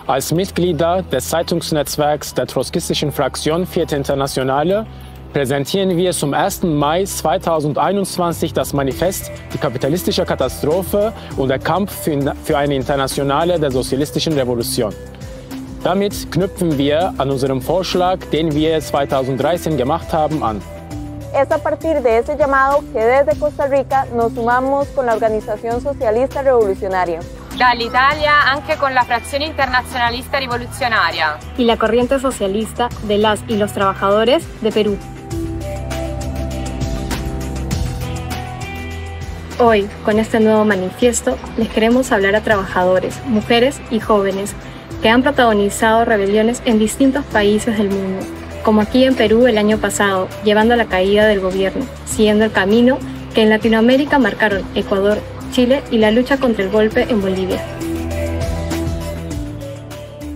Als Mitglieder des Zeitungsnetzwerks der trotzkistischen Fraktion Vierte Internationale präsentieren wir zum 1. Mai 2021 das Manifest Die kapitalistische Katastrophe und der Kampf für eine Internationale der sozialistischen Revolution. Damit knüpfen wir an unserem Vorschlag, den wir 2013 gemacht haben, an. Es a partir de ese llamado que desde Costa Rica nos sumamos con la Organización Socialista Revolucionaria. Dall'Italia anche con la Frazione Internazionalista Rivoluzionaria. Y la corriente socialista de las y los trabajadores de Perú. Hoy, con este nuevo manifiesto, les queremos hablar a trabajadores, mujeres y jóvenes que han protagonizado rebeliones en distintos países del mundo, como aquí en Perú el año pasado, llevando a la caída del gobierno, siguiendo el camino que en Latinoamérica marcaron Ecuador, Chile y la lucha contra el golpe en Bolivia.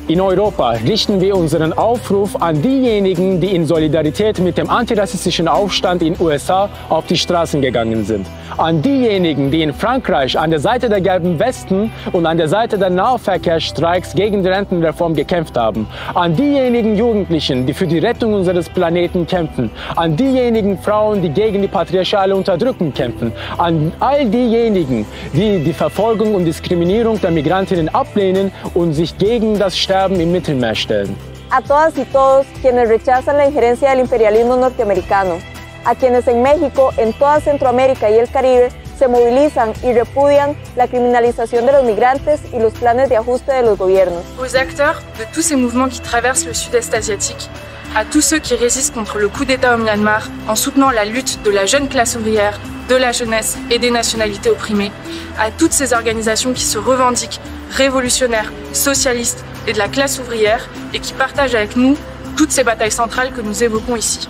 In Europa richten wir unseren Aufruf an diejenigen, die in Solidarität mit dem antirassistischen Aufstand in den USA auf die Straßen gegangen sind. An diejenigen, die in Frankreich an der Seite der gelben Westen und an der Seite der Nahverkehrsstreiks gegen die Rentenreform gekämpft haben. An diejenigen Jugendlichen, die für die Rettung unseres Planeten kämpfen. An diejenigen Frauen, die gegen die patriarchale Unterdrückung kämpfen. An all diejenigen, die die Verfolgung und Diskriminierung der Migrantinnen ablehnen und sich gegen das Sterben im Mittelmeer stellen. A todas y todos quienes rechazan la injerencia del imperialismo norteamericano, a quienes en México, en toda Centroamérica y el Caribe se movilizan y repudian la criminalización de los migrantes y los planes de ajuste de los gobiernos. Aux acteurs de tous ces mouvements qui traversent le sud-est asiatique, à tous ceux qui résistent contre le coup d'État au Myanmar en soutenant la lutte de la jeune classe ouvrière, de la jeunesse et des nationalités opprimées, à toutes ces organisations qui se revendiquent révolutionnaires, socialistes et de la classe ouvrière et qui partagent avec nous toutes ces batailles centrales que nous évoquons ici.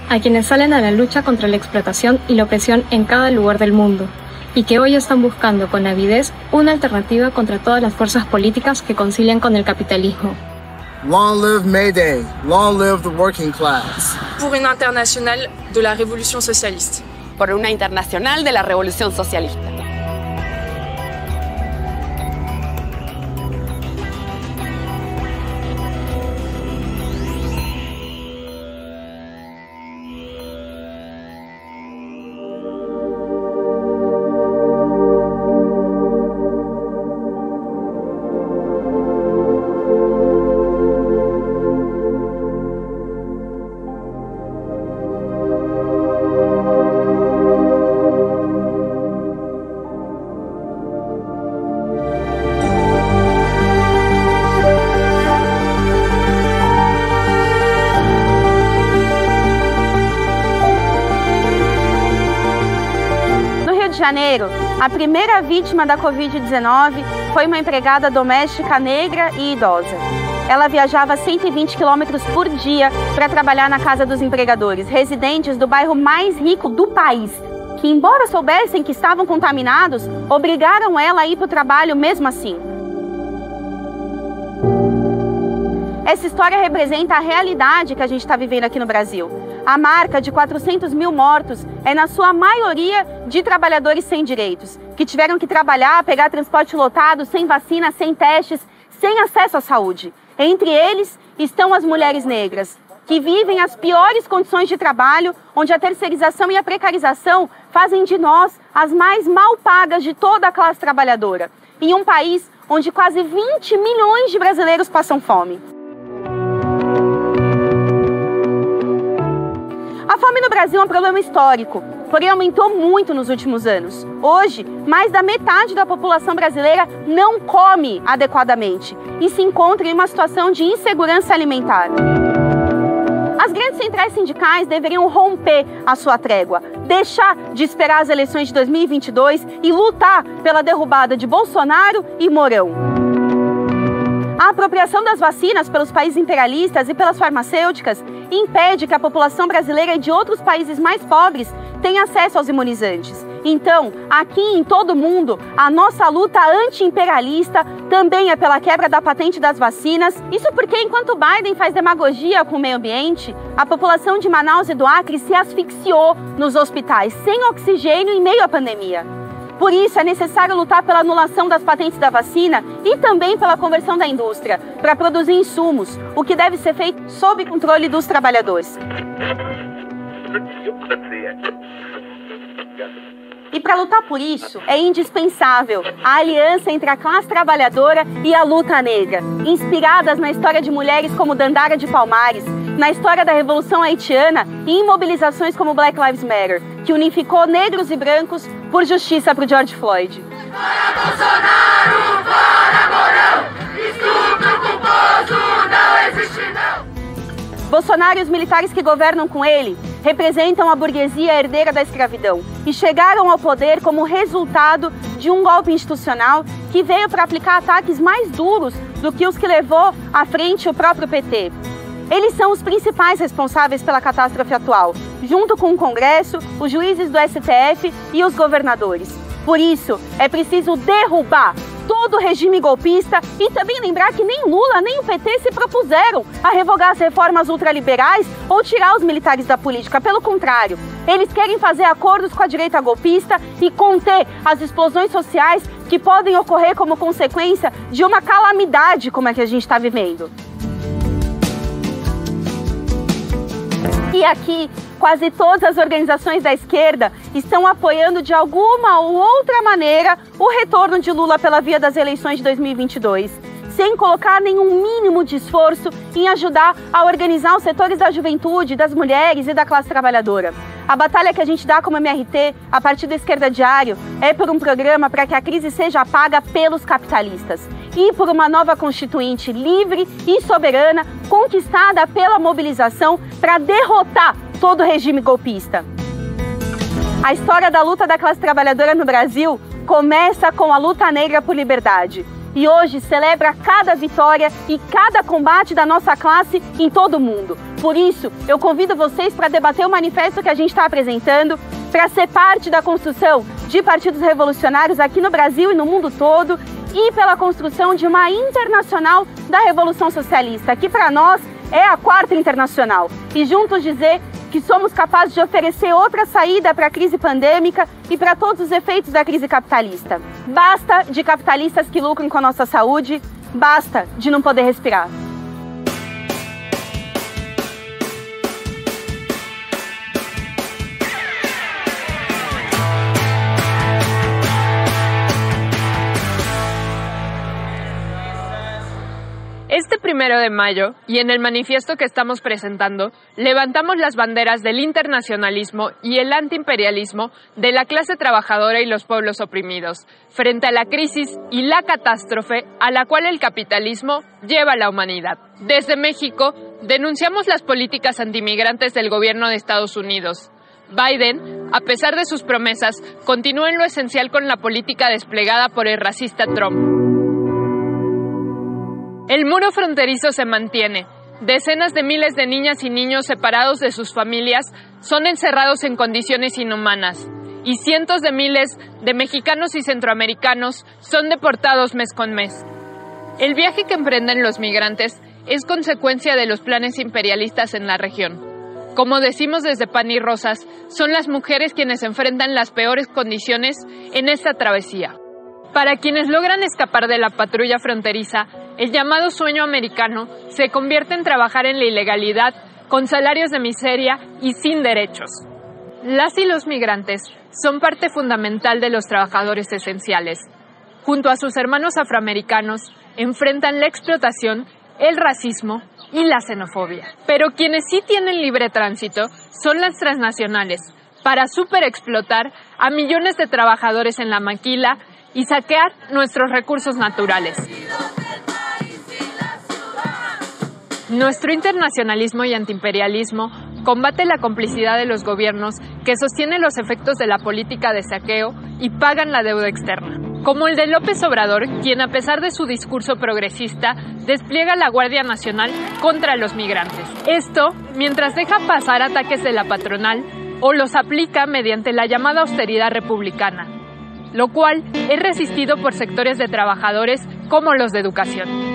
A quienes salen a la lucha contra la explotación y la opresión en cada lugar del mundo, y que hoy están buscando con avidez una alternativa contra todas las fuerzas políticas que concilian con el capitalismo. Long live May Day, long live the working class. Pour une internationale de la révolution socialiste. Por una internacional de la revolución socialista. Janeiro, a primeira vítima da Covid-19 foi uma empregada doméstica negra e idosa. Ela viajava 120 quilômetros por dia para trabalhar na casa dos empregadores, residentes do bairro mais rico do país, que, embora soubessem que estavam contaminados, obrigaram ela a ir para o trabalho mesmo assim. Essa história representa a realidade que a gente está vivendo aqui no Brasil. A marca de 400 mil mortos é, na sua maioria, de trabalhadores sem direitos, que tiveram que trabalhar, pegar transporte lotado, sem vacina, sem testes, sem acesso à saúde. Entre eles estão as mulheres negras, que vivem as piores condições de trabalho, onde a terceirização e a precarização fazem de nós as mais mal pagas de toda a classe trabalhadora, em um país onde quase 20 milhões de brasileiros passam fome. A fome no Brasil é um problema histórico, porém aumentou muito nos últimos anos. Hoje, mais da metade da população brasileira não come adequadamente e se encontra em uma situação de insegurança alimentar. As grandes centrais sindicais deveriam romper a sua trégua, deixar de esperar as eleições de 2022 e lutar pela derrubada de Bolsonaro e Mourão. A apropriação das vacinas pelos países imperialistas e pelas farmacêuticas impede que a população brasileira e de outros países mais pobres tenha acesso aos imunizantes. Então, aqui em todo o mundo, a nossa luta anti-imperialista também é pela quebra da patente das vacinas. Isso porque, enquanto Biden faz demagogia com o meio ambiente, a população de Manaus e do Acre se asfixiou nos hospitais, sem oxigênio em meio à pandemia. Por isso, é necessário lutar pela anulação das patentes da vacina e também pela conversão da indústria para produzir insumos, o que deve ser feito sob controle dos trabalhadores. E para lutar por isso, é indispensável a aliança entre a classe trabalhadora e a luta negra, inspiradas na história de mulheres como Dandara de Palmares, na história da Revolução Haitiana e em mobilizações como Black Lives Matter, que unificou negros e brancos por justiça para o George Floyd. Fora Bolsonaro, fora Mourão, estupro culposo não existe não. Bolsonaro e os militares que governam com ele representam a burguesia herdeira da escravidão e chegaram ao poder como resultado de um golpe institucional que veio para aplicar ataques mais duros do que os que levou à frente o próprio PT. Eles são os principais responsáveis pela catástrofe atual, junto com o Congresso, os juízes do STF e os governadores. Por isso, é preciso derrubar todo o regime golpista e também lembrar que nem Lula nem o PT se propuseram a revogar as reformas ultraliberais ou tirar os militares da política. Pelo contrário, eles querem fazer acordos com a direita golpista e conter as explosões sociais que podem ocorrer como consequência de uma calamidade como a que a gente está vivendo. E aqui, quase todas as organizações da esquerda estão apoiando de alguma ou outra maneira o retorno de Lula pela via das eleições de 2022, sem colocar nenhum mínimo de esforço em ajudar a organizar os setores da juventude, das mulheres e da classe trabalhadora. A batalha que a gente dá como MRT, a partir do Esquerda Diário, é por um programa para que a crise seja paga pelos capitalistas e por uma nova Constituinte livre e soberana, conquistada pela mobilização para derrotar todo o regime golpista. A história da luta da classe trabalhadora no Brasil começa com a luta negra por liberdade e hoje celebra cada vitória e cada combate da nossa classe em todo o mundo. Por isso, eu convido vocês para debater o manifesto que a gente está apresentando, para ser parte da construção de partidos revolucionários aqui no Brasil e no mundo todo e pela construção de uma internacional da Revolução Socialista, que para nós é a quarta internacional. E juntos dizer que somos capazes de oferecer outra saída para a crise pandêmica e para todos os efeitos da crise capitalista. Basta de capitalistas que lucram com a nossa saúde, basta de não poder respirar. Este 1 de mayo, y en el manifiesto que estamos presentando, levantamos las banderas del internacionalismo y el antiimperialismo de la clase trabajadora y los pueblos oprimidos, frente a la crisis y la catástrofe a la cual el capitalismo lleva a la humanidad. Desde México, denunciamos las políticas antimigrantes del gobierno de Estados Unidos. Biden, a pesar de sus promesas, continúa en lo esencial con la política desplegada por el racista Trump. El muro fronterizo se mantiene. Decenas de miles de niñas y niños separados de sus familias son encerrados en condiciones inhumanas. Y cientos de miles de mexicanos y centroamericanos son deportados mes con mes. El viaje que emprenden los migrantes es consecuencia de los planes imperialistas en la región. Como decimos desde Pan y Rosas, son las mujeres quienes enfrentan las peores condiciones en esta travesía. Para quienes logran escapar de la patrulla fronteriza, el llamado sueño americano se convierte en trabajar en la ilegalidad, con salarios de miseria y sin derechos. Las y los migrantes son parte fundamental de los trabajadores esenciales. Junto a sus hermanos afroamericanos, enfrentan la explotación, el racismo y la xenofobia. Pero quienes sí tienen libre tránsito son las transnacionales, para superexplotar a millones de trabajadores en la maquila y saquear nuestros recursos naturales. Nuestro internacionalismo y antiimperialismo combate la complicidad de los gobiernos que sostienen los efectos de la política de saqueo y pagan la deuda externa. Como el de López Obrador, quien a pesar de su discurso progresista, despliega la Guardia Nacional contra los migrantes. Esto mientras deja pasar ataques de la patronal o los aplica mediante la llamada austeridad republicana, lo cual es resistido por sectores de trabajadores como los de educación.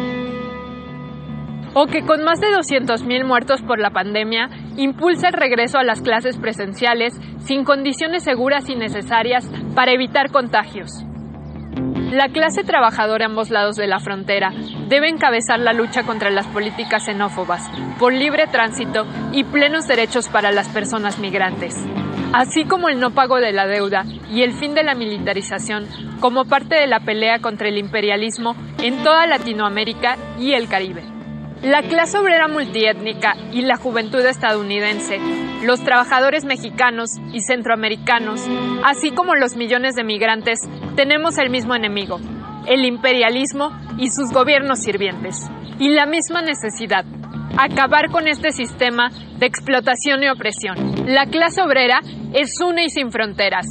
o que con más de 200,000 muertos por la pandemia, impulsa el regreso a las clases presenciales sin condiciones seguras y necesarias para evitar contagios. La clase trabajadora a ambos lados de la frontera debe encabezar la lucha contra las políticas xenófobas, por libre tránsito y plenos derechos para las personas migrantes, así como el no pago de la deuda y el fin de la militarización como parte de la pelea contra el imperialismo en toda Latinoamérica y el Caribe. La clase obrera multiétnica y la juventud estadounidense, los trabajadores mexicanos y centroamericanos, así como los millones de migrantes, tenemos el mismo enemigo, el imperialismo y sus gobiernos sirvientes, y la misma necesidad, acabar con este sistema de explotación y opresión. La clase obrera es una y sin fronteras.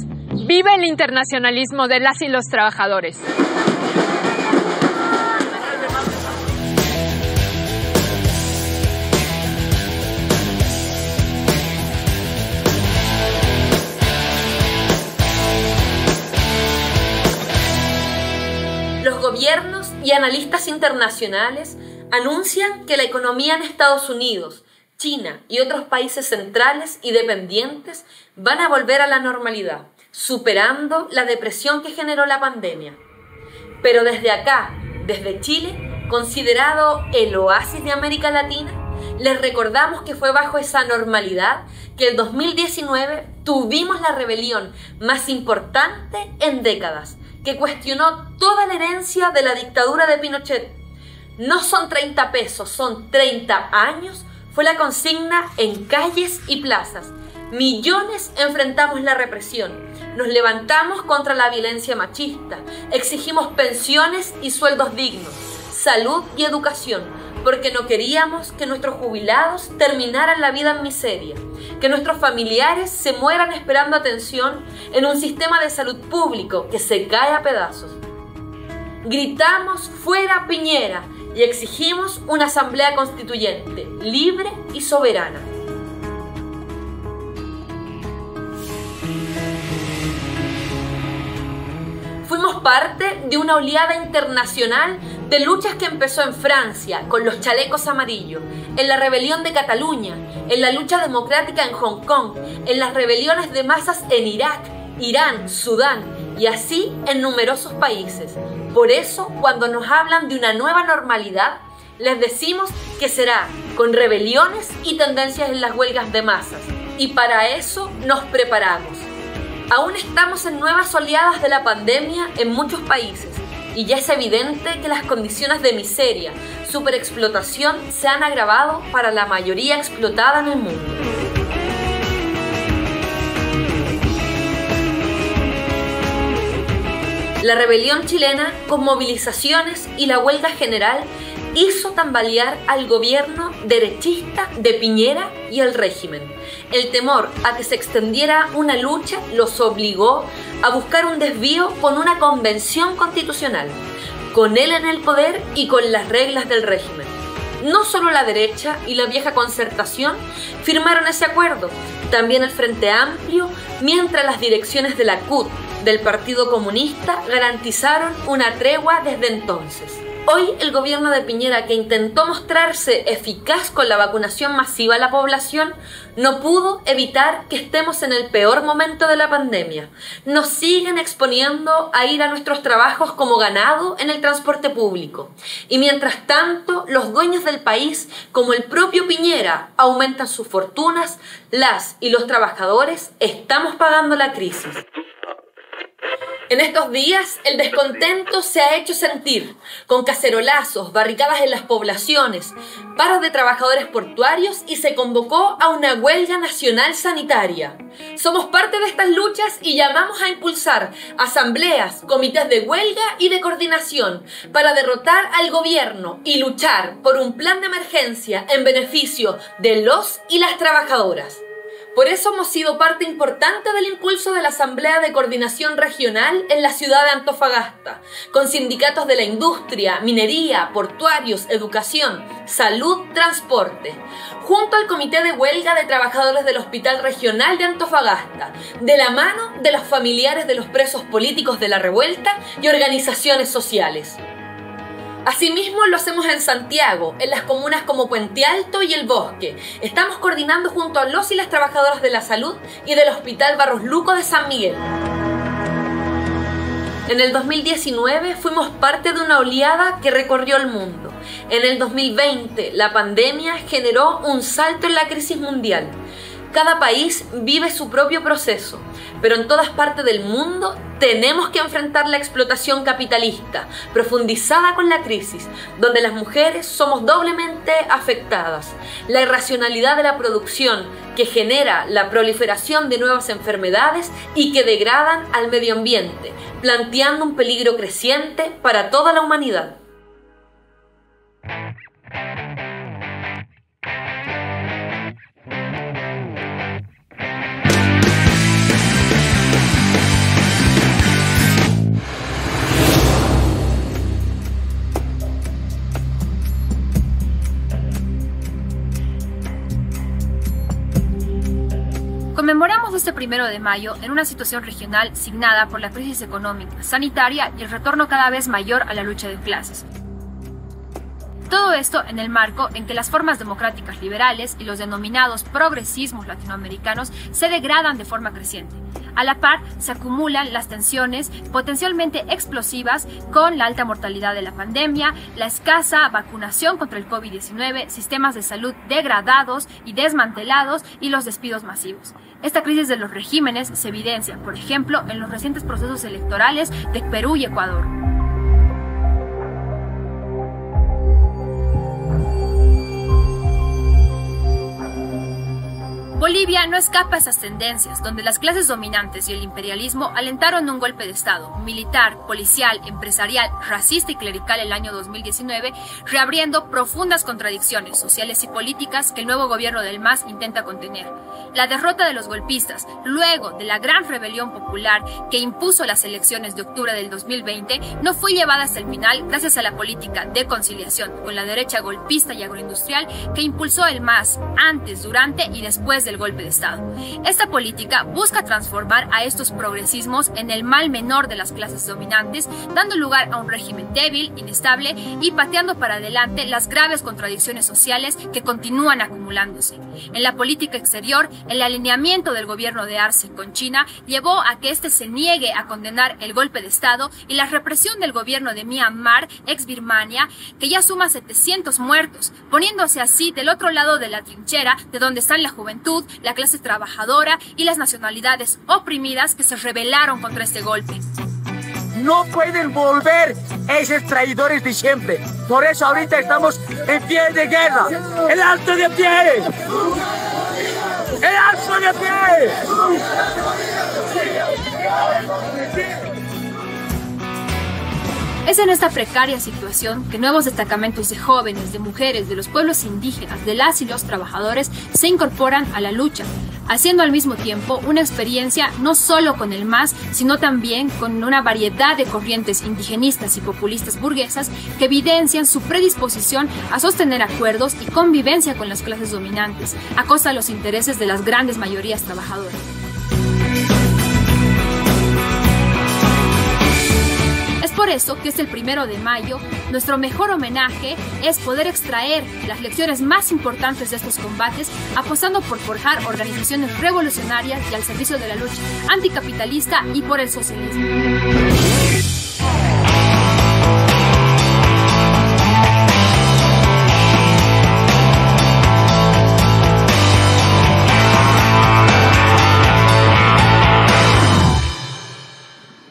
¡Viva el internacionalismo de las y los trabajadores! Los gobiernos y analistas internacionales anuncian que la economía en Estados Unidos, China y otros países centrales y dependientes van a volver a la normalidad, superando la depresión que generó la pandemia. Pero desde acá, desde Chile, considerado el oasis de América Latina, les recordamos que fue bajo esa normalidad que el 2019 tuvimos la rebelión más importante en décadas, que cuestionó toda la herencia de la dictadura de Pinochet. No son 30 pesos, son 30 años, fue la consigna en calles y plazas. Millones enfrentamos la represión, nos levantamos contra la violencia machista, exigimos pensiones y sueldos dignos, salud y educación, porque no queríamos que nuestros jubilados terminaran la vida en miseria, que nuestros familiares se mueran esperando atención en un sistema de salud público que se cae a pedazos. Gritamos fuera Piñera y exigimos una asamblea constituyente, libre y soberana. Fuimos parte de una oleada internacional de luchas que empezó en Francia, con los chalecos amarillos, en la rebelión de Cataluña, en la lucha democrática en Hong Kong, en las rebeliones de masas en Irak, Irán, Sudán y así en numerosos países. Por eso, cuando nos hablan de una nueva normalidad, les decimos que será con rebeliones y tendencias en las huelgas de masas. Y para eso nos preparamos. Aún estamos en nuevas oleadas de la pandemia en muchos países y ya es evidente que las condiciones de miseria, superexplotación se han agravado para la mayoría explotada en el mundo. La rebelión chilena, con movilizaciones y la huelga general, hizo tambalear al gobierno derechista de Piñera y al régimen. El temor a que se extendiera una lucha los obligó a buscar un desvío con una convención constitucional, con él en el poder y con las reglas del régimen. No solo la derecha y la vieja concertación firmaron ese acuerdo, también el Frente Amplio, mientras las direcciones de la CUT, del Partido Comunista, garantizaron una tregua desde entonces. Hoy el gobierno de Piñera, que intentó mostrarse eficaz con la vacunación masiva a la población, no pudo evitar que estemos en el peor momento de la pandemia. Nos siguen exponiendo a ir a nuestros trabajos como ganado en el transporte público. Y mientras tanto, los dueños del país, como el propio Piñera, aumentan sus fortunas, las y los trabajadores estamos pagando la crisis. En estos días, el descontento se ha hecho sentir, con cacerolazos, barricadas en las poblaciones, paros de trabajadores portuarios y se convocó a una huelga nacional sanitaria. Somos parte de estas luchas y llamamos a impulsar asambleas, comités de huelga y de coordinación para derrotar al gobierno y luchar por un plan de emergencia en beneficio de los y las trabajadoras. Por eso hemos sido parte importante del impulso de la Asamblea de Coordinación Regional en la ciudad de Antofagasta, con sindicatos de la industria, minería, portuarios, educación, salud, transporte, junto al Comité de Huelga de Trabajadores del Hospital Regional de Antofagasta, de la mano de los familiares de los presos políticos de la revuelta y organizaciones sociales. Asimismo lo hacemos en Santiago, en las comunas como Puente Alto y El Bosque. Estamos coordinando junto a los y las trabajadoras de la salud y del Hospital Barros Luco de San Miguel. En el 2019 fuimos parte de una oleada que recorrió el mundo. En el 2020 la pandemia generó un salto en la crisis mundial. Cada país vive su propio proceso, pero en todas partes del mundo tenemos que enfrentar la explotación capitalista, profundizada con la crisis, donde las mujeres somos doblemente afectadas. La irracionalidad de la producción, que genera la proliferación de nuevas enfermedades y que degradan al medio ambiente, planteando un peligro creciente para toda la humanidad. Conmemoramos este 1 de mayo en una situación regional signada por la crisis económica, sanitaria y el retorno cada vez mayor a la lucha de clases. Todo esto en el marco en que las formas democráticas liberales y los denominados progresismos latinoamericanos se degradan de forma creciente. A la par, se acumulan las tensiones potencialmente explosivas con la alta mortalidad de la pandemia, la escasa vacunación contra el COVID-19, sistemas de salud degradados y desmantelados y los despidos masivos. Esta crisis de los regímenes se evidencia, por ejemplo, en los recientes procesos electorales de Perú y Ecuador. Bolivia no escapa a esas tendencias, donde las clases dominantes y el imperialismo alentaron un golpe de Estado, militar, policial, empresarial, racista y clerical el año 2019, reabriendo profundas contradicciones sociales y políticas que el nuevo gobierno del MAS intenta contener. La derrota de los golpistas, luego de la gran rebelión popular que impuso las elecciones de octubre del 2020, no fue llevada hasta el final gracias a la política de conciliación con la derecha golpista y agroindustrial que impulsó el MAS antes, durante y después del golpe de Estado. Esta política busca transformar a estos progresismos en el mal menor de las clases dominantes, dando lugar a un régimen débil, inestable y pateando para adelante las graves contradicciones sociales que continúan acumulándose. En la política exterior, el alineamiento del gobierno de Arce con China llevó a que éste se niegue a condenar el golpe de Estado y la represión del gobierno de Myanmar, ex Birmania, que ya suma 700 muertos, poniéndose así del otro lado de la trinchera de donde están la juventud, la clase trabajadora y las nacionalidades oprimidas que se rebelaron contra este golpe. No pueden volver esos traidores de siempre. Por eso ahorita estamos en pie de guerra. ¡El alto de pie! ¡El alto de pie! Es en esta precaria situación que nuevos destacamentos de jóvenes, de mujeres, de los pueblos indígenas, de las y los trabajadores se incorporan a la lucha, haciendo al mismo tiempo una experiencia no solo con el MAS, sino también con una variedad de corrientes indigenistas y populistas burguesas que evidencian su predisposición a sostener acuerdos y convivencia con las clases dominantes, a costa de los intereses de las grandes mayorías trabajadoras. Por eso que es el 1 de mayo, nuestro mejor homenaje es poder extraer las lecciones más importantes de estos combates, apostando por forjar organizaciones revolucionarias y al servicio de la lucha anticapitalista y por el socialismo.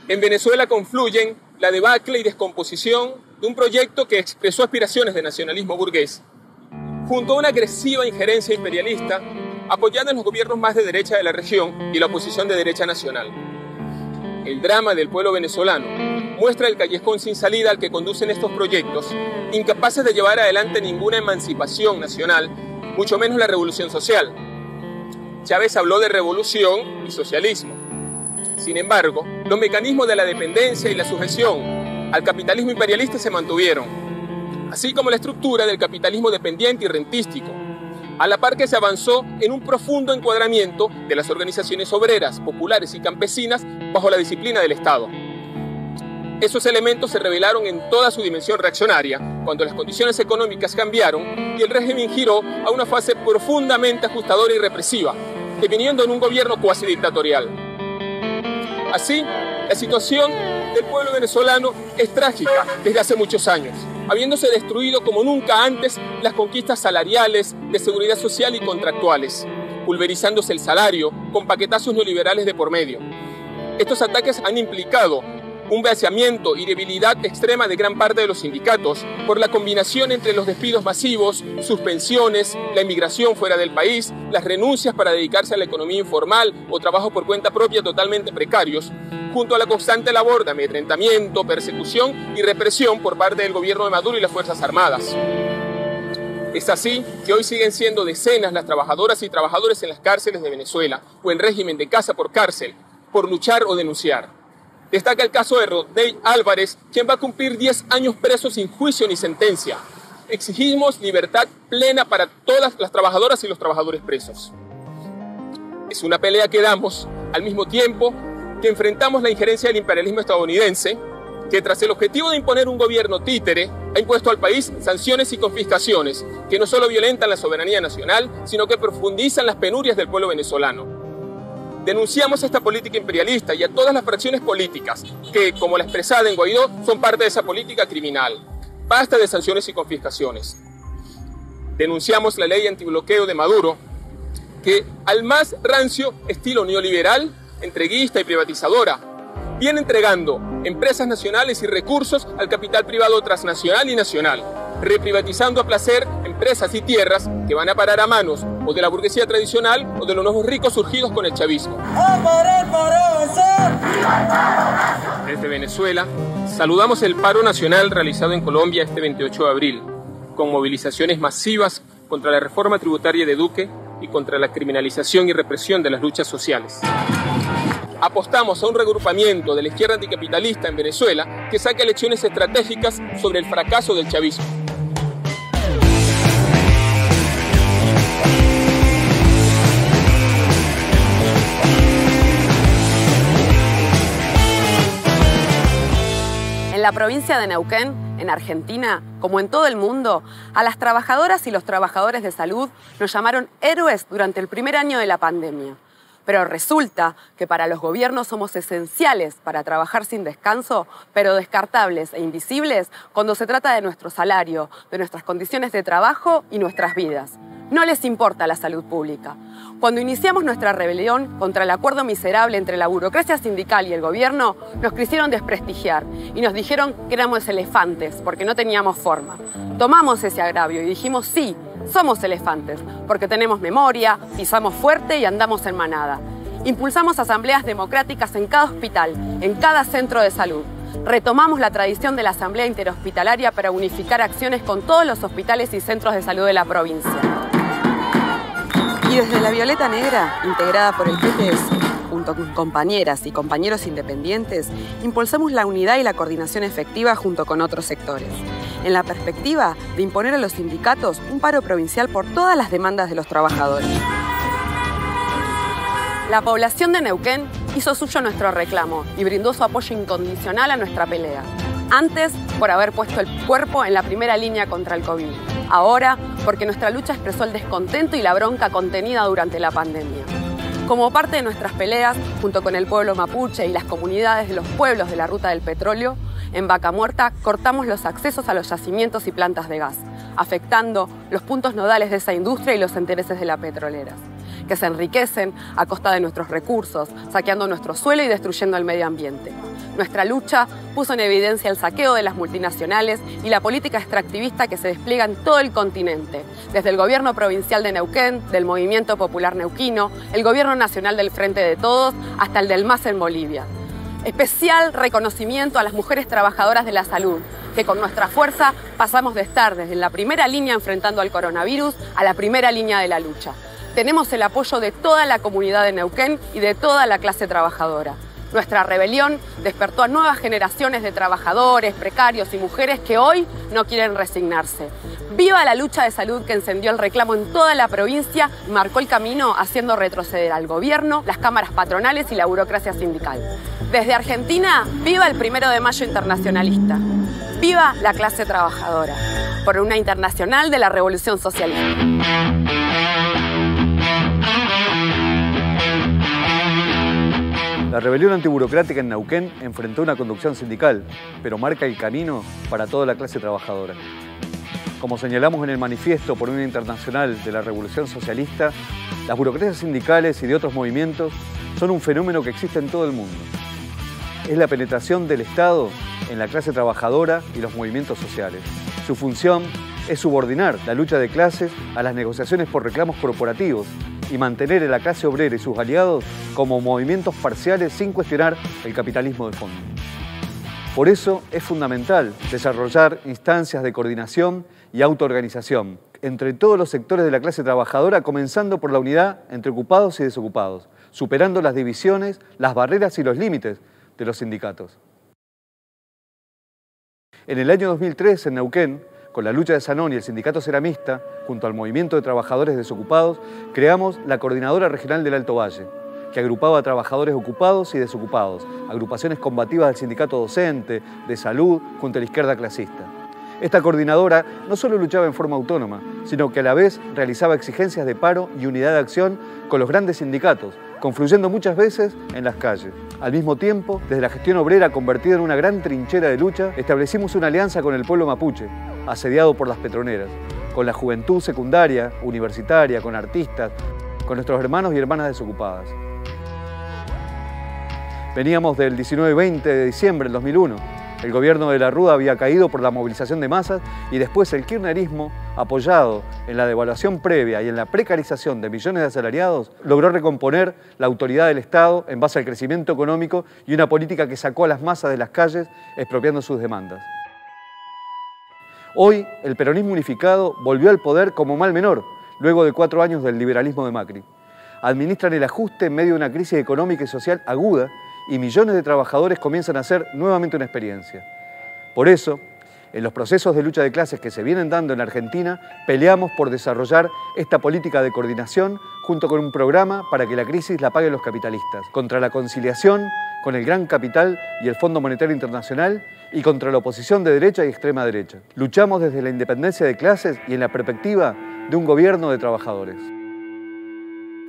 En Venezuela confluyen la debacle y descomposición de un proyecto que expresó aspiraciones de nacionalismo burgués, junto a una agresiva injerencia imperialista apoyada en los gobiernos más de derecha de la región y la oposición de derecha nacional. El drama del pueblo venezolano muestra el callejón sin salida al que conducen estos proyectos, incapaces de llevar adelante ninguna emancipación nacional, mucho menos la revolución social. Chávez habló de revolución y socialismo. Sin embargo, los mecanismos de la dependencia y la sujeción al capitalismo imperialista se mantuvieron, así como la estructura del capitalismo dependiente y rentístico, a la par que se avanzó en un profundo encuadramiento de las organizaciones obreras, populares y campesinas bajo la disciplina del Estado. Esos elementos se revelaron en toda su dimensión reaccionaria, cuando las condiciones económicas cambiaron y el régimen giró a una fase profundamente ajustadora y represiva, deviniendo en un gobierno cuasi dictatorial. Así, la situación del pueblo venezolano es trágica desde hace muchos años, habiéndose destruido como nunca antes las conquistas salariales, de seguridad social y contractuales, pulverizándose el salario con paquetazos neoliberales de por medio. Estos ataques han implicado un vaciamiento y debilidad extrema de gran parte de los sindicatos por la combinación entre los despidos masivos, suspensiones, la emigración fuera del país, las renuncias para dedicarse a la economía informal o trabajo por cuenta propia totalmente precarios, junto a la constante labor de amedrentamiento, persecución y represión por parte del gobierno de Maduro y las Fuerzas Armadas. Es así que hoy siguen siendo decenas las trabajadoras y trabajadores en las cárceles de Venezuela o en régimen de casa por cárcel, por luchar o denunciar. Destaca el caso de Rodney Álvarez, quien va a cumplir 10 años preso sin juicio ni sentencia. Exigimos libertad plena para todas las trabajadoras y los trabajadores presos. Es una pelea que damos al mismo tiempo que enfrentamos la injerencia del imperialismo estadounidense, que tras el objetivo de imponer un gobierno títere, ha impuesto al país sanciones y confiscaciones que no solo violentan la soberanía nacional, sino que profundizan las penurias del pueblo venezolano. Denunciamos esta política imperialista y a todas las fracciones políticas que, como la expresada en Guaidó, son parte de esa política criminal. Basta de sanciones y confiscaciones. Denunciamos la ley antibloqueo de Maduro, que al más rancio estilo neoliberal, entreguista y privatizadora, viene entregando empresas nacionales y recursos al capital privado transnacional y nacional, reprivatizando a placer empresas y tierras que van a parar a manos o de la burguesía tradicional o de los nuevos ricos surgidos con el chavismo. Desde Venezuela, saludamos el paro nacional realizado en Colombia este 28 de abril, con movilizaciones masivas contra la reforma tributaria de Duque y contra la criminalización y represión de las luchas sociales. Apostamos a un regrupamiento de la izquierda anticapitalista en Venezuela que saque lecciones estratégicas sobre el fracaso del chavismo. En la provincia de Neuquén, en Argentina, como en todo el mundo, a las trabajadoras y los trabajadores de salud nos llamaron héroes durante el primer año de la pandemia. Pero resulta que para los gobiernos somos esenciales para trabajar sin descanso, pero descartables e invisibles cuando se trata de nuestro salario, de nuestras condiciones de trabajo y nuestras vidas. No les importa la salud pública. Cuando iniciamos nuestra rebelión contra el acuerdo miserable entre la burocracia sindical y el gobierno, nos quisieron desprestigiar y nos dijeron que éramos elefantes porque no teníamos forma. Tomamos ese agravio y dijimos sí, somos elefantes, porque tenemos memoria, pisamos fuerte y andamos en manada. Impulsamos asambleas democráticas en cada hospital, en cada centro de salud. Retomamos la tradición de la asamblea interhospitalaria para unificar acciones con todos los hospitales y centros de salud de la provincia. Y desde la Violeta Negra, integrada por el PTS, junto con compañeras y compañeros independientes, impulsamos la unidad y la coordinación efectiva junto con otros sectores, en la perspectiva de imponer a los sindicatos un paro provincial por todas las demandas de los trabajadores. La población de Neuquén hizo suyo nuestro reclamo y brindó su apoyo incondicional a nuestra pelea. Antes, por haber puesto el cuerpo en la primera línea contra el COVID. Ahora, porque nuestra lucha expresó el descontento y la bronca contenida durante la pandemia. Como parte de nuestras peleas, junto con el pueblo mapuche y las comunidades de los pueblos de la Ruta del Petróleo, en Vaca Muerta cortamos los accesos a los yacimientos y plantas de gas, afectando los puntos nodales de esa industria y los intereses de las petroleras, que se enriquecen a costa de nuestros recursos, saqueando nuestro suelo y destruyendo el medio ambiente. Nuestra lucha puso en evidencia el saqueo de las multinacionales y la política extractivista que se despliega en todo el continente, desde el gobierno provincial de Neuquén, del Movimiento Popular Neuquino, el gobierno nacional del Frente de Todos, hasta el del MAS en Bolivia. Especial reconocimiento a las mujeres trabajadoras de la salud, que con nuestra fuerza pasamos de estar desde la primera línea enfrentando al coronavirus a la primera línea de la lucha. Tenemos el apoyo de toda la comunidad de Neuquén y de toda la clase trabajadora. Nuestra rebelión despertó a nuevas generaciones de trabajadores, precarios y mujeres que hoy no quieren resignarse. ¡Viva la lucha de salud que encendió el reclamo en toda la provincia y marcó el camino haciendo retroceder al gobierno, las cámaras patronales y la burocracia sindical! Desde Argentina, ¡viva el 1 de Mayo internacionalista! ¡Viva la clase trabajadora! Por una internacional de la Revolución Socialista. La rebelión antiburocrática en Neuquén enfrentó una conducción sindical, pero marca el camino para toda la clase trabajadora. Como señalamos en el manifiesto por una internacional de la Revolución Socialista, las burocracias sindicales y de otros movimientos son un fenómeno que existe en todo el mundo. Es la penetración del Estado en la clase trabajadora y los movimientos sociales. Su función es subordinar la lucha de clases a las negociaciones por reclamos corporativos y mantener a la clase obrera y sus aliados como movimientos parciales sin cuestionar el capitalismo de fondo. Por eso es fundamental desarrollar instancias de coordinación y autoorganización entre todos los sectores de la clase trabajadora, comenzando por la unidad entre ocupados y desocupados, superando las divisiones, las barreras y los límites de los sindicatos. En el año 2003, en Neuquén, con la lucha de Zanón y el sindicato ceramista, junto al movimiento de trabajadores desocupados, creamos la Coordinadora Regional del Alto Valle, que agrupaba a trabajadores ocupados y desocupados, agrupaciones combativas del sindicato docente, de salud, junto a la izquierda clasista. Esta coordinadora no solo luchaba en forma autónoma, sino que a la vez realizaba exigencias de paro y unidad de acción con los grandes sindicatos, confluyendo muchas veces en las calles. Al mismo tiempo, desde la gestión obrera convertida en una gran trinchera de lucha, establecimos una alianza con el pueblo mapuche, asediado por las petroneras, con la juventud secundaria, universitaria, con artistas, con nuestros hermanos y hermanas desocupadas. Veníamos del 19 y 20 de diciembre del 2001. El gobierno de la Rúa había caído por la movilización de masas y después el kirchnerismo, apoyado en la devaluación previa y en la precarización de millones de asalariados, logró recomponer la autoridad del Estado en base al crecimiento económico y una política que sacó a las masas de las calles expropiando sus demandas. Hoy, el peronismo unificado volvió al poder como mal menor, luego de 4 años del liberalismo de Macri. Administran el ajuste en medio de una crisis económica y social aguda y millones de trabajadores comienzan a hacer nuevamente una experiencia. Por eso, en los procesos de lucha de clases que se vienen dando en Argentina, peleamos por desarrollar esta política de coordinación junto con un programa para que la crisis la paguen los capitalistas, contra la conciliación con el gran capital y el Fondo Monetario Internacional y contra la oposición de derecha y extrema derecha. Luchamos desde la independencia de clases y en la perspectiva de un gobierno de trabajadores.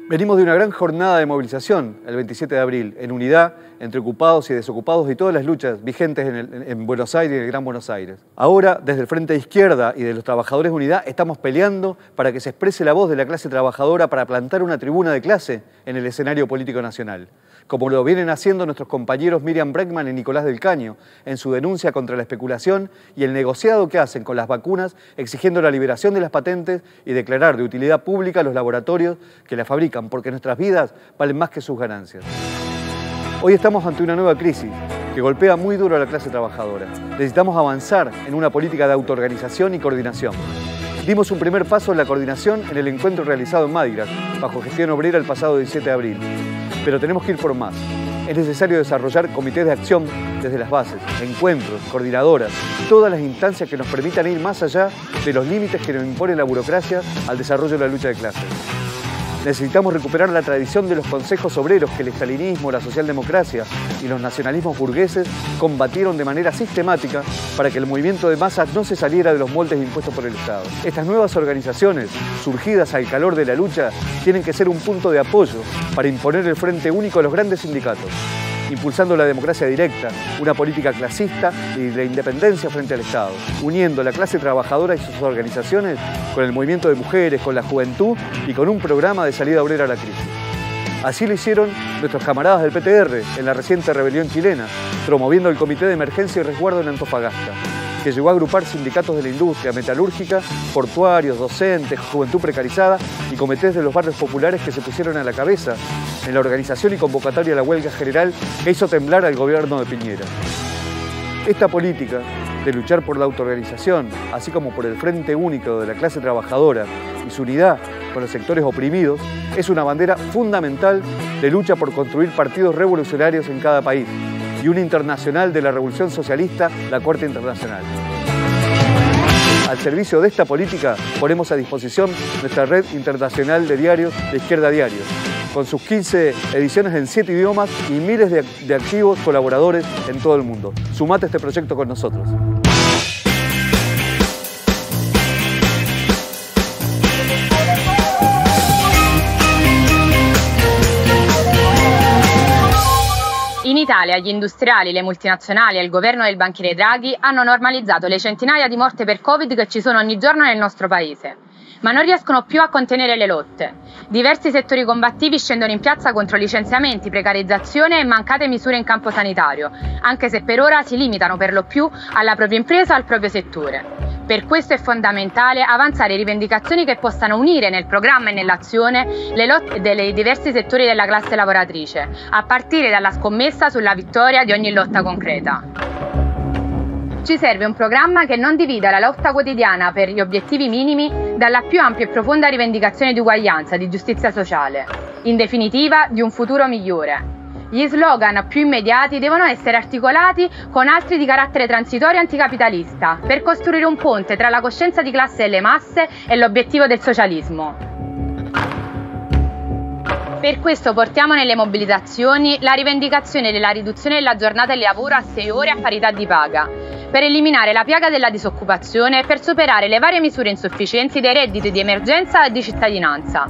Venimos de una gran jornada de movilización el 27 de abril, en unidad entre ocupados y desocupados y todas las luchas vigentes en Buenos Aires y en el Gran Buenos Aires. Ahora, desde el Frente de Izquierda y de los Trabajadores de Unidad, estamos peleando para que se exprese la voz de la clase trabajadora para plantar una tribuna de clase en el escenario político nacional, como lo vienen haciendo nuestros compañeros Miriam Bregman y Nicolás del Caño en su denuncia contra la especulación y el negociado que hacen con las vacunas, exigiendo la liberación de las patentes y declarar de utilidad pública a los laboratorios que las fabrican, porque nuestras vidas valen más que sus ganancias. Hoy estamos ante una nueva crisis que golpea muy duro a la clase trabajadora. Necesitamos avanzar en una política de autoorganización y coordinación. Dimos un primer paso en la coordinación en el encuentro realizado en Madrid, bajo gestión obrera el pasado 17 de abril. Pero tenemos que ir por más. Es necesario desarrollar comités de acción desde las bases, encuentros, coordinadoras, todas las instancias que nos permitan ir más allá de los límites que nos impone la burocracia al desarrollo de la lucha de clases. Necesitamos recuperar la tradición de los consejos obreros que el estalinismo, la socialdemocracia y los nacionalismos burgueses combatieron de manera sistemática para que el movimiento de masas no se saliera de los moldes impuestos por el Estado. Estas nuevas organizaciones, surgidas al calor de la lucha, tienen que ser un punto de apoyo para imponer el frente único a los grandes sindicatos, impulsando la democracia directa, una política clasista y la independencia frente al Estado, uniendo la clase trabajadora y sus organizaciones con el movimiento de mujeres, con la juventud y con un programa de salida obrera a la crisis. Así lo hicieron nuestros camaradas del PTR en la reciente rebelión chilena, promoviendo el Comité de Emergencia y Resguardo en Antofagasta, que llegó a agrupar sindicatos de la industria metalúrgica, portuarios, docentes, juventud precarizada y comités de los barrios populares que se pusieron a la cabeza en la organización y convocatoria a la huelga general que hizo temblar al gobierno de Piñera. Esta política de luchar por la autoorganización, así como por el frente único de la clase trabajadora y su unidad con los sectores oprimidos, es una bandera fundamental de lucha por construir partidos revolucionarios en cada país y una internacional de la Revolución Socialista, la Cuarta Internacional. Al servicio de esta política ponemos a disposición nuestra red internacional de diarios de Izquierda Diario, con sus 15 ediciones en 7 idiomas y miles de activos colaboradores en todo el mundo. Sumate a este proyecto con nosotros. In Italia gli industriali, le multinazionali e il governo del banchiere Draghi hanno normalizzato le centinaia di morti per Covid che ci sono ogni giorno nel nostro paese. Ma non riescono più a contenere le lotte. Diversi settori combattivi scendono in piazza contro licenziamenti, precarizzazione e mancate misure in campo sanitario, anche se per ora si limitano per lo più alla propria impresa o al proprio settore. Per questo è fondamentale avanzare rivendicazioni che possano unire nel programma e nell'azione le lotte dei diversi settori della classe lavoratrice, a partire dalla scommessa sulla vittoria di ogni lotta concreta. Ci serve un programma che non divida la lotta quotidiana per gli obiettivi minimi dalla più ampia e profonda rivendicazione di uguaglianza, di giustizia sociale, in definitiva di un futuro migliore. Gli slogan più immediati devono essere articolati con altri di carattere transitorio e anticapitalista per costruire un ponte tra la coscienza di classe delle masse e l'obiettivo del socialismo. Per questo portiamo nelle mobilitazioni la rivendicazione della riduzione della giornata di lavoro a 6 ore a parità di paga, per eliminare la piaga della disoccupazione e per superare le varie misure insufficienti dei redditi di emergenza e di cittadinanza.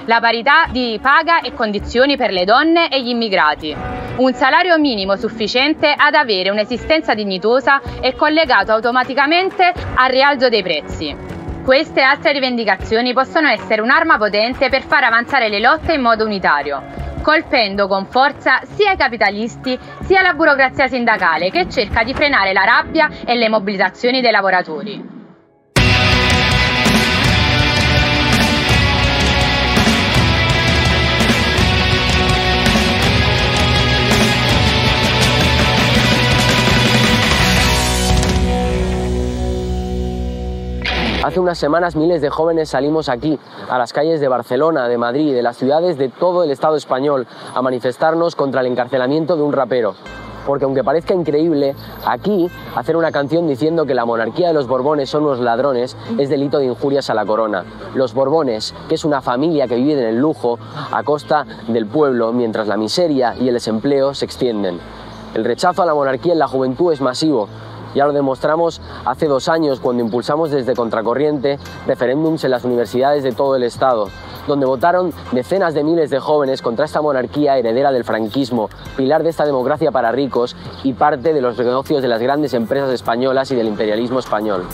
La parità di paga e condizioni per le donne e gli immigrati. Un salario minimo sufficiente ad avere un'esistenza dignitosa e collegato automaticamente al rialzo dei prezzi. Queste e altre rivendicazioni possono essere un'arma potente per far avanzare le lotte in modo unitario, colpendo con forza sia i capitalisti sia la burocrazia sindacale che cerca di frenare la rabbia e le mobilitazioni dei lavoratori. Hace unas semanas miles de jóvenes salimos aquí, a las calles de Barcelona, de Madrid, de las ciudades de todo el Estado español, a manifestarnos contra el encarcelamiento de un rapero. Porque aunque parezca increíble, aquí hacer una canción diciendo que la monarquía de los Borbones son unos ladrones es delito de injurias a la corona. Los Borbones, que es una familia que vive en el lujo a costa del pueblo, mientras la miseria y el desempleo se extienden. El rechazo a la monarquía en la juventud es masivo. Ya lo demostramos hace 2 años cuando impulsamos desde Contracorriente referéndums en las universidades de todo el Estado, donde votaron decenas de miles de jóvenes contra esta monarquía heredera del franquismo, pilar de esta democracia para ricos y parte de los negocios de las grandes empresas españolas y del imperialismo español.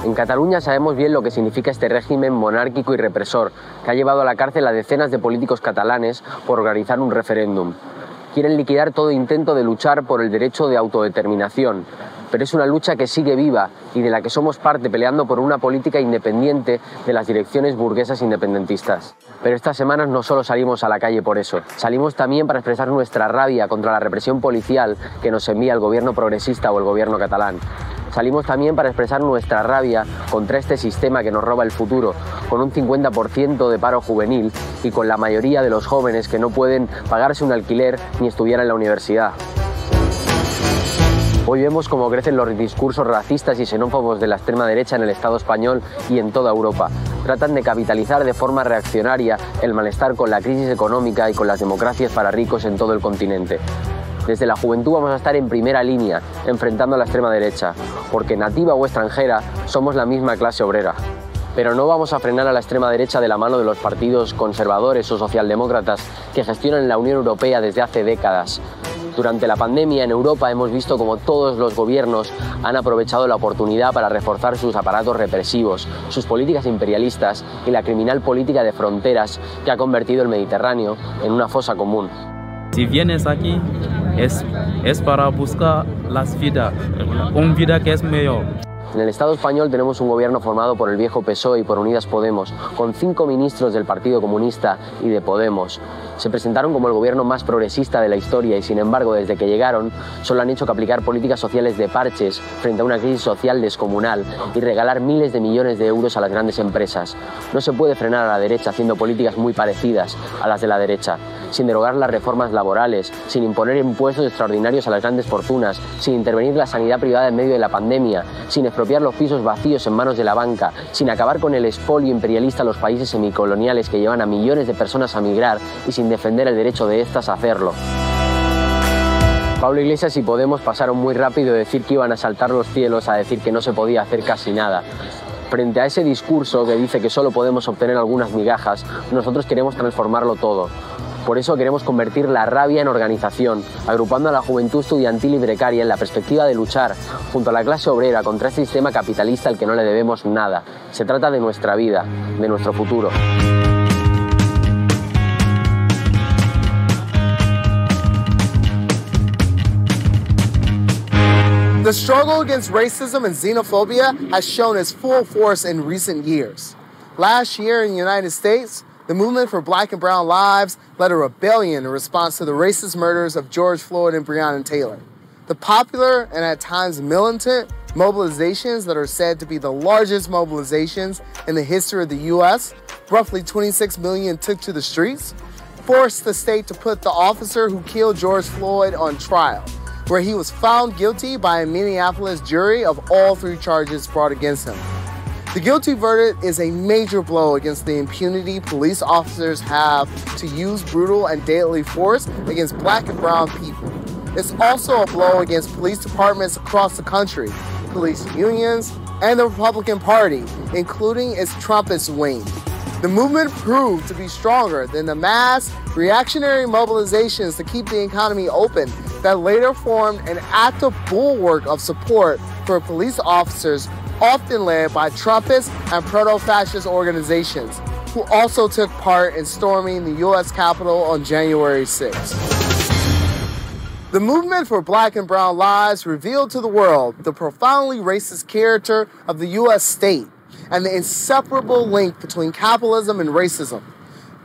En Cataluña sabemos bien lo que significa este régimen monárquico y represor, que ha llevado a la cárcel a decenas de políticos catalanes por organizar un referéndum. Quieren liquidar todo intento de luchar por el derecho de autodeterminación, pero es una lucha que sigue viva y de la que somos parte peleando por una política independiente de las direcciones burguesas independentistas. Pero estas semanas no solo salimos a la calle por eso, salimos también para expresar nuestra rabia contra la represión policial que nos envía el gobierno progresista o el gobierno catalán. Salimos también para expresar nuestra rabia contra este sistema que nos roba el futuro, con un 50% de paro juvenil y con la mayoría de los jóvenes que no pueden pagarse un alquiler ni estudiar en la universidad. Hoy vemos cómo crecen los discursos racistas y xenófobos de la extrema derecha en el Estado español y en toda Europa. Tratan de capitalizar de forma reaccionaria el malestar con la crisis económica y con las democracias para ricos en todo el continente. Desde la juventud vamos a estar en primera línea, enfrentando a la extrema derecha, porque nativa o extranjera somos la misma clase obrera. Pero no vamos a frenar a la extrema derecha de la mano de los partidos conservadores o socialdemócratas que gestionan la Unión Europea desde hace décadas. Durante la pandemia en Europa hemos visto cómo todos los gobiernos han aprovechado la oportunidad para reforzar sus aparatos represivos, sus políticas imperialistas y la criminal política de fronteras que ha convertido el Mediterráneo en una fosa común. Si vienes aquí es para buscar una vida que es mejor. En el Estado español tenemos un gobierno formado por el viejo PSOE y por Unidas Podemos, con 5 ministros del Partido Comunista y de Podemos. Se presentaron como el gobierno más progresista de la historia y, sin embargo, desde que llegaron, solo han hecho que aplicar políticas sociales de parches frente a una crisis social descomunal y regalar miles de millones de euros a las grandes empresas. No se puede frenar a la derecha haciendo políticas muy parecidas a las de la derecha, sin derogar las reformas laborales, sin imponer impuestos extraordinarios a las grandes fortunas, sin intervenir la sanidad privada en medio de la pandemia, sin expropiar los pisos vacíos en manos de la banca, sin acabar con el expolio imperialista a los países semicoloniales que llevan a millones de personas a migrar y sin defender el derecho de estas a hacerlo. Pablo Iglesias y Podemos pasaron muy rápido de decir que iban a saltar los cielos a decir que no se podía hacer casi nada. Frente a ese discurso que dice que solo podemos obtener algunas migajas, nosotros queremos transformarlo todo. Por eso queremos convertir la rabia en organización, agrupando a la juventud estudiantil y precaria en la perspectiva de luchar, junto a la clase obrera, contra este sistema capitalista al que no le debemos nada. Se trata de nuestra vida, de nuestro futuro. The struggle against racism and xenophobia has shown its full force in recent years. Last year in the United States, the movement for Black and Brown lives led a rebellion in response to the racist murders of George Floyd and Breonna Taylor. The popular and at times militant mobilizations that are said to be the largest mobilizations in the history of the U.S., roughly 26 million took to the streets, forced the state to put the officer who killed George Floyd on trial, where he was found guilty by a Minneapolis jury of all 3 charges brought against him. The guilty verdict is a major blow against the impunity police officers have to use brutal and deadly force against Black and brown people. It's also a blow against police departments across the country, police unions, and the Republican Party, including its Trumpist wing. The movement proved to be stronger than the mass reactionary mobilizations to keep the economy open that later formed an active bulwark of support for police officers, often led by Trumpist and proto-fascist organizations, who also took part in storming the U.S. Capitol on January 6th. The movement for Black and Brown lives revealed to the world the profoundly racist character of the U.S. state and the inseparable link between capitalism and racism.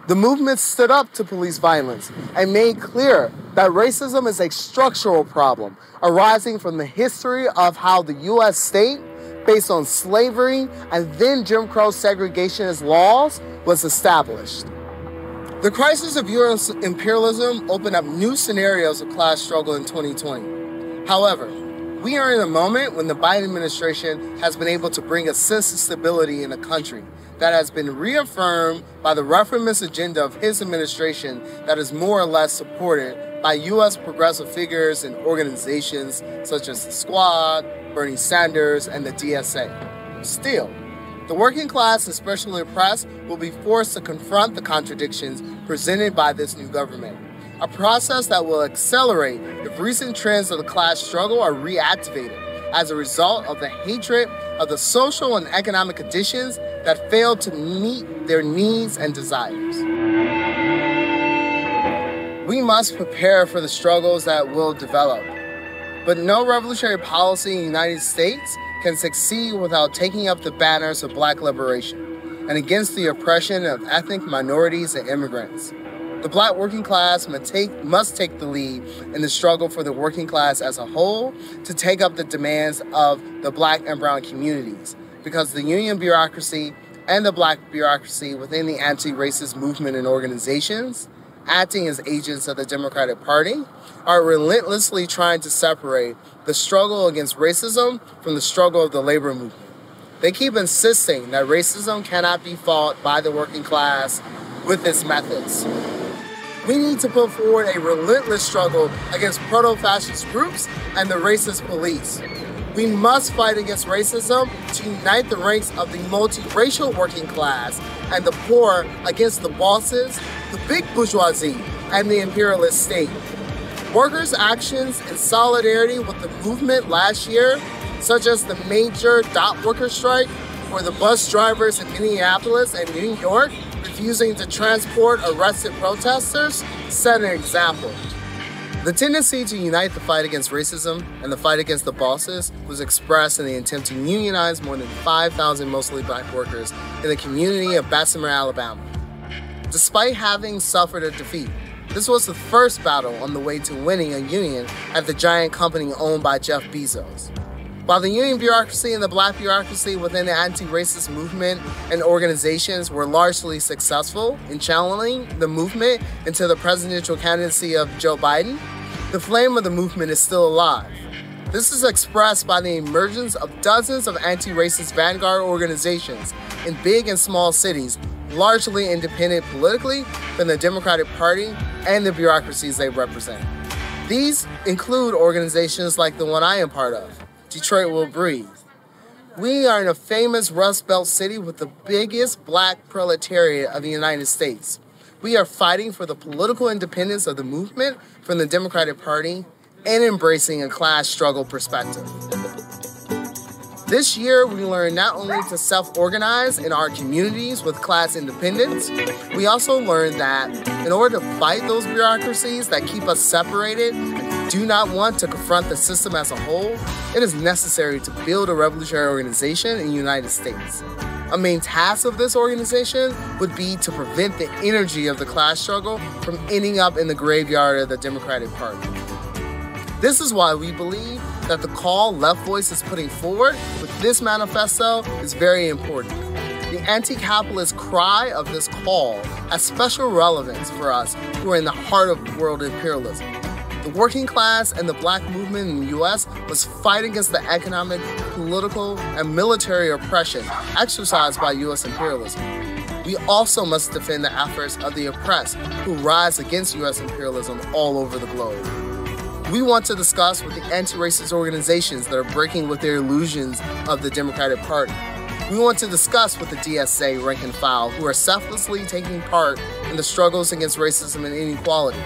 The movement stood up to police violence and made clear that racism is a structural problem arising from the history of how the U.S. state, based on slavery and then Jim Crow segregationist laws, was established. The crisis of U.S. imperialism opened up new scenarios of class struggle in 2020. However, we are in a moment when the Biden administration has been able to bring a sense of stability in a country that has been reaffirmed by the reformist agenda of his administration that is more or less supported by U.S. progressive figures and organizations such as the Squad, Bernie Sanders, and the DSA. Still, the working class, especially oppressed, will be forced to confront the contradictions presented by this new government, a process that will accelerate if recent trends of the class struggle are reactivated as a result of the hatred of the social and economic conditions that fail to meet their needs and desires. We must prepare for the struggles that will develop, but no revolutionary policy in the United States can succeed without taking up the banners of Black liberation and against the oppression of ethnic minorities and immigrants. The Black working class must take the lead in the struggle for the working class as a whole to take up the demands of the Black and brown communities, because the union bureaucracy and the Black bureaucracy within the anti-racist movement and organizations, acting as agents of the Democratic Party, are relentlessly trying to separate the struggle against racism from the struggle of the labor movement. They keep insisting that racism cannot be fought by the working class with its methods. We need to put forward a relentless struggle against proto-fascist groups and the racist police. We must fight against racism to unite the ranks of the multiracial working class and the poor against the bosses, the big bourgeoisie, and the imperialist state. Workers' actions in solidarity with the movement last year, such as the major dot worker strike or the bus drivers in Minneapolis and New York refusing to transport arrested protesters, set an example. The tendency to unite the fight against racism and the fight against the bosses was expressed in the attempt to unionize more than 5,000 mostly black workers in the community of Bessemer, Alabama. Despite having suffered a defeat, this was the first battle on the way to winning a union at the giant company owned by Jeff Bezos. While the union bureaucracy and the black bureaucracy within the anti-racist movement and organizations were largely successful in channeling the movement into the presidential candidacy of Joe Biden, the flame of the movement is still alive. This is expressed by the emergence of dozens of anti-racist vanguard organizations in big and small cities, largely independent politically from the Democratic Party and the bureaucracies they represent. These include organizations like the one I am part of, Detroit Will Breathe. We are in a famous Rust Belt city with the biggest black proletariat of the United States. We are fighting for the political independence of the movement from the Democratic Party and embracing a class struggle perspective. This year, we learned not only to self-organize in our communities with class independence, we also learned that in order to fight those bureaucracies that keep us separated and do not want to confront the system as a whole, it is necessary to build a revolutionary organization in the United States. A main task of this organization would be to prevent the energy of the class struggle from ending up in the graveyard of the Democratic Party. This is why we believe that the call Left Voice is putting forward with this manifesto is very important. The anti-capitalist cry of this call has special relevance for us who are in the heart of world imperialism. The working class and the black movement in the U.S. was fighting against the economic, political, and military oppression exercised by U.S. imperialism. We also must defend the efforts of the oppressed who rise against U.S. imperialism all over the globe. We want to discuss with the anti-racist organizations that are breaking with their illusions of the Democratic Party. We want to discuss with the DSA rank and file who are selflessly taking part in the struggles against racism and inequality.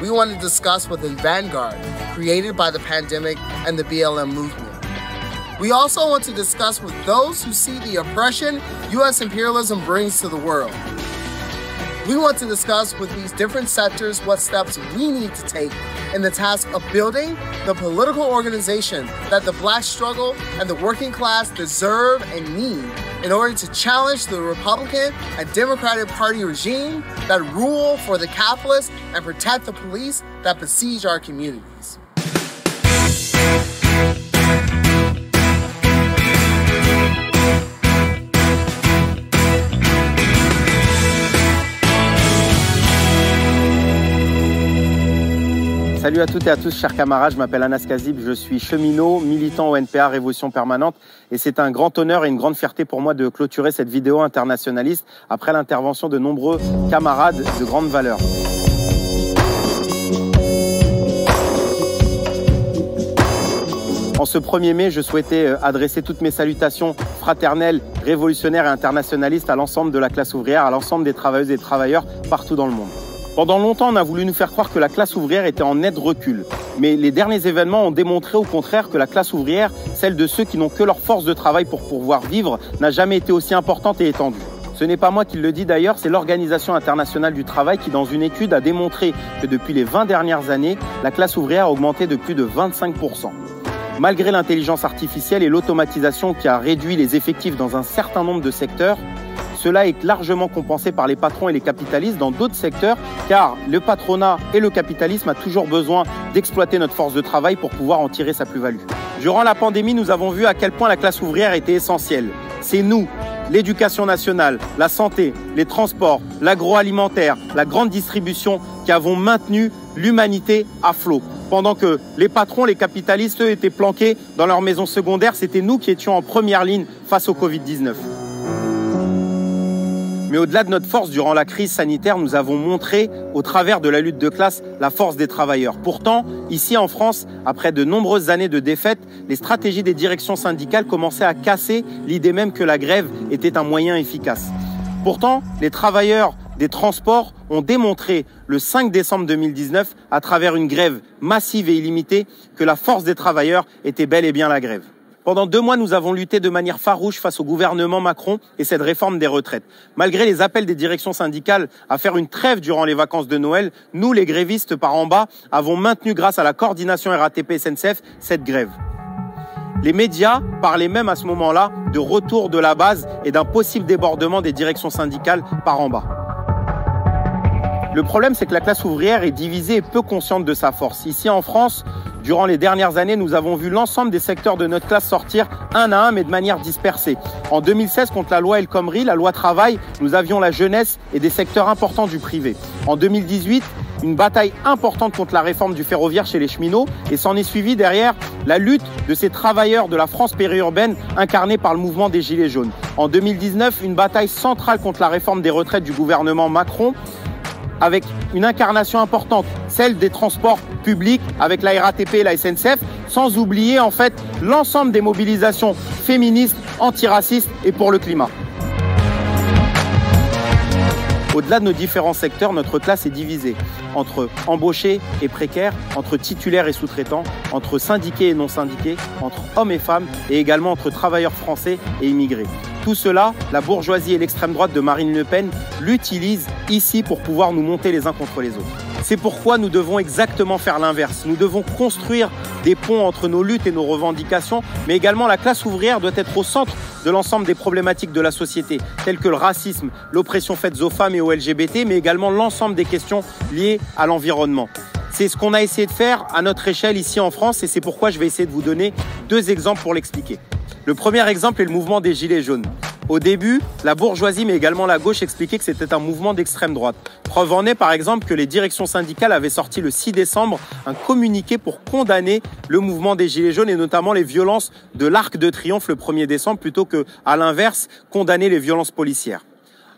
We want to discuss with the vanguard created by the pandemic and the BLM movement. We also want to discuss with those who see the oppression U.S. imperialism brings to the world. We want to discuss with these different sectors what steps we need to take in the task of building the political organization that the black struggle and the working class deserve and need in order to challenge the Republican and Democratic Party regime that rule for the capitalists and protect the police that besiege our communities. Salut à toutes et à tous, chers camarades, je m'appelle Anas Kazib, je suis cheminot, militant au NPA Révolution Permanente et c'est un grand honneur et une grande fierté pour moi de clôturer cette vidéo internationaliste après l'intervention de nombreux camarades de grande valeur. En ce 1er mai, je souhaitais adresser toutes mes salutations fraternelles, révolutionnaires et internationalistes à l'ensemble de la classe ouvrière, à l'ensemble des travailleuses et des travailleurs partout dans le monde. Pendant longtemps, on a voulu nous faire croire que la classe ouvrière était en net recul. Mais les derniers événements ont démontré au contraire que la classe ouvrière, celle de ceux qui n'ont que leur force de travail pour pouvoir vivre, n'a jamais été aussi importante et étendue. Ce n'est pas moi qui le dis d'ailleurs, c'est l'Organisation internationale du travail qui, dans une étude, a démontré que depuis les 20 dernières années, la classe ouvrière a augmenté de plus de 25%. Malgré l'intelligence artificielle et l'automatisation qui a réduit les effectifs dans un certain nombre de secteurs, cela est largement compensé par les patrons et les capitalistes dans d'autres secteurs, car le patronat et le capitalisme a toujours besoin d'exploiter notre force de travail pour pouvoir en tirer sa plus-value. Durant la pandémie, nous avons vu à quel point la classe ouvrière était essentielle. C'est nous, l'éducation nationale, la santé, les transports, l'agroalimentaire, la grande distribution, qui avons maintenu l'humanité à flot. Pendant que les patrons, les capitalistes, eux, étaient planqués dans leurs maisons secondaires, c'était nous qui étions en première ligne face au Covid-19. Mais au-delà de notre force durant la crise sanitaire, nous avons montré, au travers de la lutte de classe, la force des travailleurs. Pourtant, ici en France, après de nombreuses années de défaites, les stratégies des directions syndicales commençaient à casser l'idée même que la grève était un moyen efficace. Pourtant, les travailleurs des transports ont démontré le 5 décembre 2019, à travers une grève massive et illimitée, que la force des travailleurs était bel et bien la grève. Pendant 2 mois, nous avons lutté de manière farouche face au gouvernement Macron et cette réforme des retraites. Malgré les appels des directions syndicales à faire une trêve durant les vacances de Noël, nous, les grévistes par en bas, avons maintenu grâce à la coordination RATP-SNCF cette grève. Les médias parlaient même à ce moment-là de retour de la base et d'un possible débordement des directions syndicales par en bas. Le problème, c'est que la classe ouvrière est divisée et peu consciente de sa force. Ici en France, durant les dernières années, nous avons vu l'ensemble des secteurs de notre classe sortir un à un, mais de manière dispersée. En 2016, contre la loi El Khomri, la loi travail, nous avions la jeunesse et des secteurs importants du privé. En 2018, une bataille importante contre la réforme du ferroviaire chez les cheminots et s'en est suivi derrière la lutte de ces travailleurs de la France périurbaine incarnés par le mouvement des Gilets jaunes. En 2019, une bataille centrale contre la réforme des retraites du gouvernement Macron avec une incarnation importante, celle des transports publics avec la RATP et la SNCF, sans oublier en fait l'ensemble des mobilisations féministes, antiracistes et pour le climat. Au-delà de nos différents secteurs, notre classe est divisée entre embauchés et précaires, entre titulaires et sous-traitants, entre syndiqués et non syndiqués, entre hommes et femmes et également entre travailleurs français et immigrés. Tout cela, la bourgeoisie et l'extrême droite de Marine Le Pen l'utilisent ici pour pouvoir nous monter les uns contre les autres. C'est pourquoi nous devons exactement faire l'inverse. Nous devons construire des ponts entre nos luttes et nos revendications, mais également la classe ouvrière doit être au centre de l'ensemble des problématiques de la société, telles que le racisme, l'oppression faite aux femmes et aux LGBT, mais également l'ensemble des questions liées à l'environnement. C'est ce qu'on a essayé de faire à notre échelle ici en France et c'est pourquoi je vais essayer de vous donner 2 exemples pour l'expliquer. Le premier exemple est le mouvement des Gilets jaunes. Au début, la bourgeoisie mais également la gauche expliquaient que c'était un mouvement d'extrême droite. Preuve en est par exemple que les directions syndicales avaient sorti le 6 décembre un communiqué pour condamner le mouvement des Gilets jaunes et notamment les violences de l'Arc de Triomphe le 1er décembre plutôt que, à l'inverse, condamner les violences policières.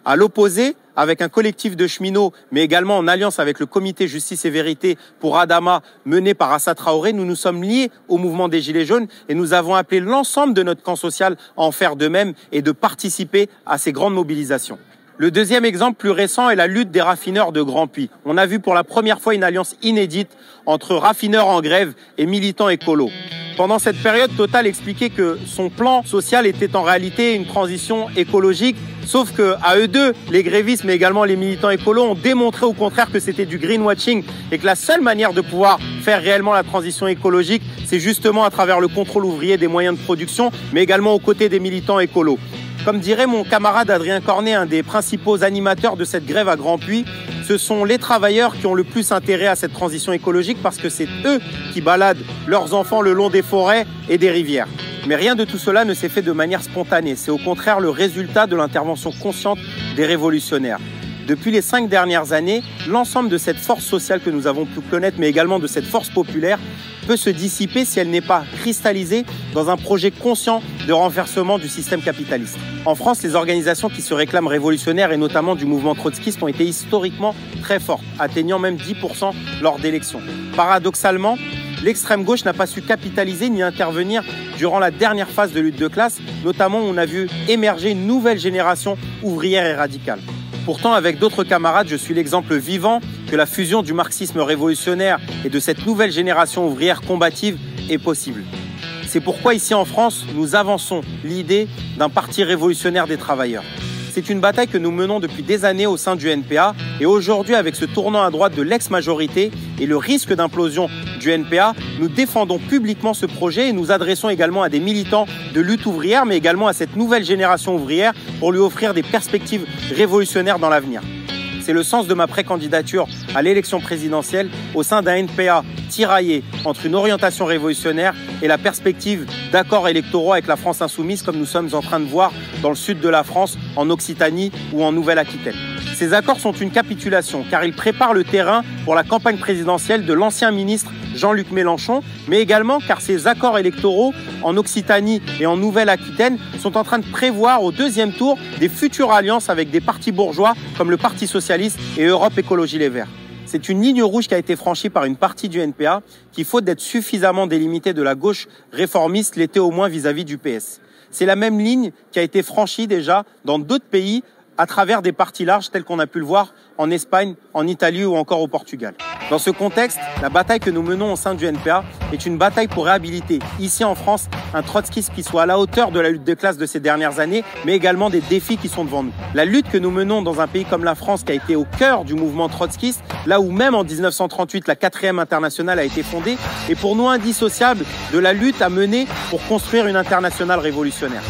À l'opposé, avec un collectif de cheminots, mais également en alliance avec le comité Justice et Vérité pour Adama, mené par Assa Traoré, nous nous sommes liés au mouvement des Gilets jaunes et nous avons appelé l'ensemble de notre camp social à en faire de même et de participer à ces grandes mobilisations. Le deuxième exemple plus récent est la lutte des raffineurs de Grand Puy. On a vu pour la première fois une alliance inédite entre raffineurs en grève et militants écolos. Pendant cette période, Total expliquait que son plan social était en réalité une transition écologique, sauf que à eux deux, les grévistes mais également les militants écolos ont démontré au contraire que c'était du greenwashing et que la seule manière de pouvoir faire réellement la transition écologique, c'est justement à travers le contrôle ouvrier des moyens de production, mais également aux côtés des militants écolos. Comme dirait mon camarade Adrien Cornet, un des principaux animateurs de cette grève à Grand Puy, ce sont les travailleurs qui ont le plus intérêt à cette transition écologique parce que c'est eux qui baladent leurs enfants le long des forêts et des rivières. Mais rien de tout cela ne s'est fait de manière spontanée. C'est au contraire le résultat de l'intervention consciente des révolutionnaires. Depuis les 5 dernières années, l'ensemble de cette force sociale que nous avons pu connaître, mais également de cette force populaire, peut se dissiper si elle n'est pas cristallisée dans un projet conscient de renversement du système capitaliste. En France, les organisations qui se réclament révolutionnaires et notamment du mouvement trotskiste ont été historiquement très fortes, atteignant même 10% lors d'élections. Paradoxalement, l'extrême gauche n'a pas su capitaliser ni intervenir durant la dernière phase de lutte de classe, notamment où on a vu émerger une nouvelle génération ouvrière et radicale. Pourtant, avec d'autres camarades, je suis l'exemple vivant que la fusion du marxisme révolutionnaire et de cette nouvelle génération ouvrière combative est possible. C'est pourquoi ici en France, nous avançons l'idée d'un parti révolutionnaire des travailleurs. C'est une bataille que nous menons depuis des années au sein du NPA et aujourd'hui, avec ce tournant à droite de l'ex-majorité et le risque d'implosion du NPA, nous défendons publiquement ce projet et nous adressons également à des militants de lutte ouvrière, mais également à cette nouvelle génération ouvrière pour lui offrir des perspectives révolutionnaires dans l'avenir. C'est le sens de ma précandidature à l'élection présidentielle au sein d'un NPA tiraillé entre une orientation révolutionnaire et la perspective d'accords électoraux avec la France insoumise comme nous sommes en train de voir dans le sud de la France, en Occitanie ou en Nouvelle-Aquitaine. Ces accords sont une capitulation car ils préparent le terrain pour la campagne présidentielle de l'ancien ministre Jean-Luc Mélenchon, mais également car ces accords électoraux en Occitanie et en Nouvelle-Aquitaine sont en train de prévoir au 2e tour des futures alliances avec des partis bourgeois comme le Parti socialiste et Europe Écologie Les Verts. C'est une ligne rouge qui a été franchie par une partie du NPA qui, faute d'être suffisamment délimitée de la gauche réformiste, l'était au moins vis-à-vis du PS. C'est la même ligne qui a été franchie déjà dans d'autres pays à travers des partis larges tels qu'on a pu le voir en Espagne, en Italie ou encore au Portugal. Dans ce contexte, la bataille que nous menons au sein du NPA est une bataille pour réhabiliter, ici en France, un trotskisme qui soit à la hauteur de la lutte de classe de ces dernières années, mais également des défis qui sont devant nous. La lutte que nous menons dans un pays comme la France, qui a été au cœur du mouvement trotskiste, là où même en 1938, la 4e internationale a été fondée, est pour nous indissociable de la lutte à mener pour construire une internationale révolutionnaire.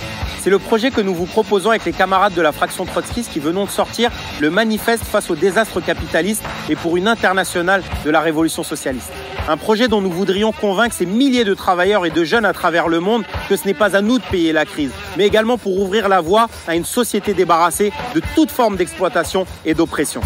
C'est le projet que nous vous proposons avec les camarades de la fraction trotskiste qui venons de sortir le manifeste face au désastre capitaliste et pour une internationale de la révolution socialiste. Un projet dont nous voudrions convaincre ces milliers de travailleurs et de jeunes à travers le monde que ce n'est pas à nous de payer la crise, mais également pour ouvrir la voie à une société débarrassée de toute forme d'exploitation et d'oppression.